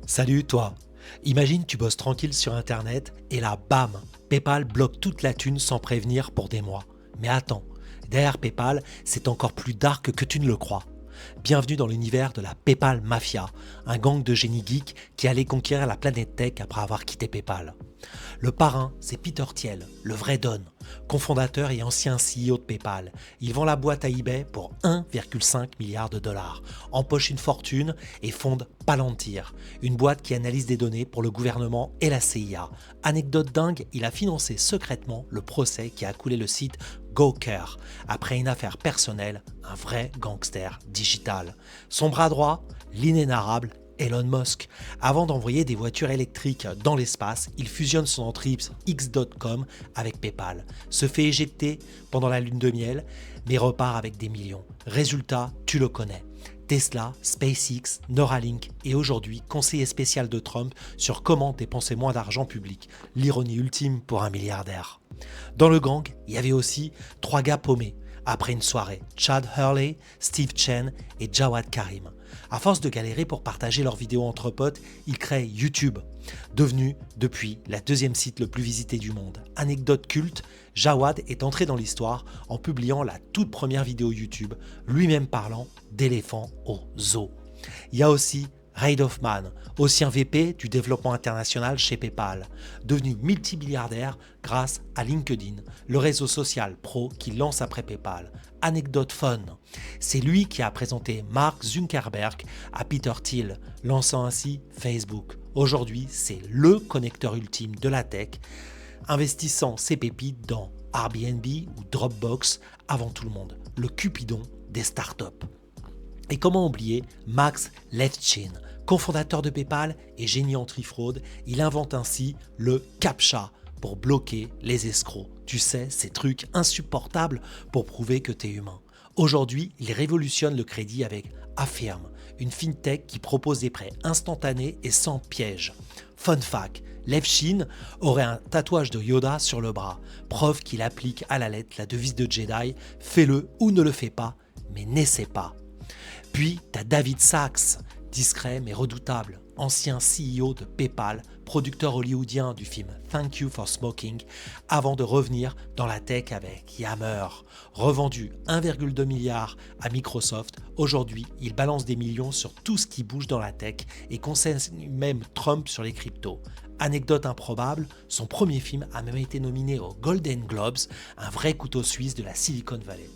Salut toi. Imagine tu bosses tranquille sur internet et là bam, PayPal bloque toute la thune sans prévenir pour des mois. Mais attends, derrière PayPal, c'est encore plus dark que tu ne le crois. Bienvenue dans l'univers de la PayPal Mafia, un gang de génies geeks qui allait conquérir la planète tech après avoir quitté PayPal. Le parrain, c'est Peter Thiel, le vrai Don, cofondateur et ancien CEO de PayPal. Il vend la boîte à eBay pour 1,5 milliard de dollars, empoche une fortune et fonde Palantir, une boîte qui analyse des données pour le gouvernement et la CIA. Anecdote dingue, il a financé secrètement le procès qui a coulé le site Gawker. Après une affaire personnelle, un vrai gangster digital. Son bras droit, l'inénarrable Elon Musk. Avant d'envoyer des voitures électriques dans l'espace, il fusionne son entreprise X.com avec PayPal, se fait éjecter pendant la lune de miel, mais repart avec des millions. Résultat, tu le connais. Tesla, SpaceX, Neuralink et aujourd'hui conseiller spécial de Trump sur comment dépenser moins d'argent public. L'ironie ultime pour un milliardaire. Dans le gang, il y avait aussi 3 gars paumés. Après une soirée, Chad Hurley, Steve Chen et Jawad Karim. À force de galérer pour partager leurs vidéos entre potes, ils créent YouTube, devenu depuis la 2e site le plus visité du monde. Anecdote culte, Jawad est entré dans l'histoire en publiant la toute première vidéo YouTube, lui-même parlant d'éléphants au zoo. Il y a aussi Reid Hoffman, ancien VP du développement international chez PayPal, devenu multimilliardaire grâce à LinkedIn, le réseau social pro qu'il lance après PayPal. Anecdote fun, c'est lui qui a présenté Mark Zuckerberg à Peter Thiel, lançant ainsi Facebook. Aujourd'hui, c'est le connecteur ultime de la tech, investissant ses pépites dans Airbnb ou Dropbox avant tout le monde, le Cupidon des startups. Et comment oublier Max Levchin, cofondateur de PayPal et génie anti-fraude, il invente ainsi le CAPTCHA pour bloquer les escrocs. Tu sais, ces trucs insupportables pour prouver que tu es humain. Aujourd'hui, il révolutionne le crédit avec Affirm, une fintech qui propose des prêts instantanés et sans piège. Fun fact, Levchin aurait un tatouage de Yoda sur le bras, preuve qu'il applique à la lettre la devise de Jedi, fais-le ou ne le fais pas, mais n'essaie pas. Puis, t'as David Sachs, discret mais redoutable, ancien CEO de PayPal, producteur hollywoodien du film Thank You for Smoking, avant de revenir dans la tech avec Yammer. Revendu 1,2 milliard à Microsoft, aujourd'hui, il balance des millions sur tout ce qui bouge dans la tech et conseille même Trump sur les cryptos. Anecdote improbable, son premier film a même été nominé aux Golden Globes, un vrai couteau suisse de la Silicon Valley.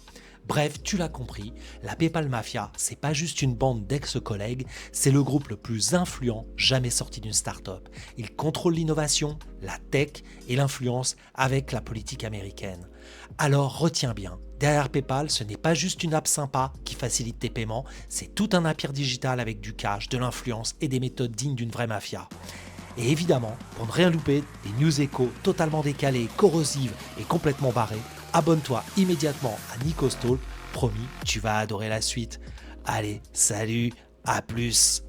Bref, tu l'as compris, la PayPal Mafia, c'est pas juste une bande d'ex-collègues, c'est le groupe le plus influent jamais sorti d'une start-up. Il contrôle l'innovation, la tech et l'influence avec la politique américaine. Alors retiens bien, derrière PayPal, ce n'est pas juste une app sympa qui facilite tes paiements, c'est tout un empire digital avec du cash, de l'influence et des méthodes dignes d'une vraie mafia. Et évidemment, pour ne rien louper, des news échos totalement décalées, corrosives et complètement barrées, abonne-toi immédiatement à Nikos Talk, promis, tu vas adorer la suite. Allez, salut, à plus.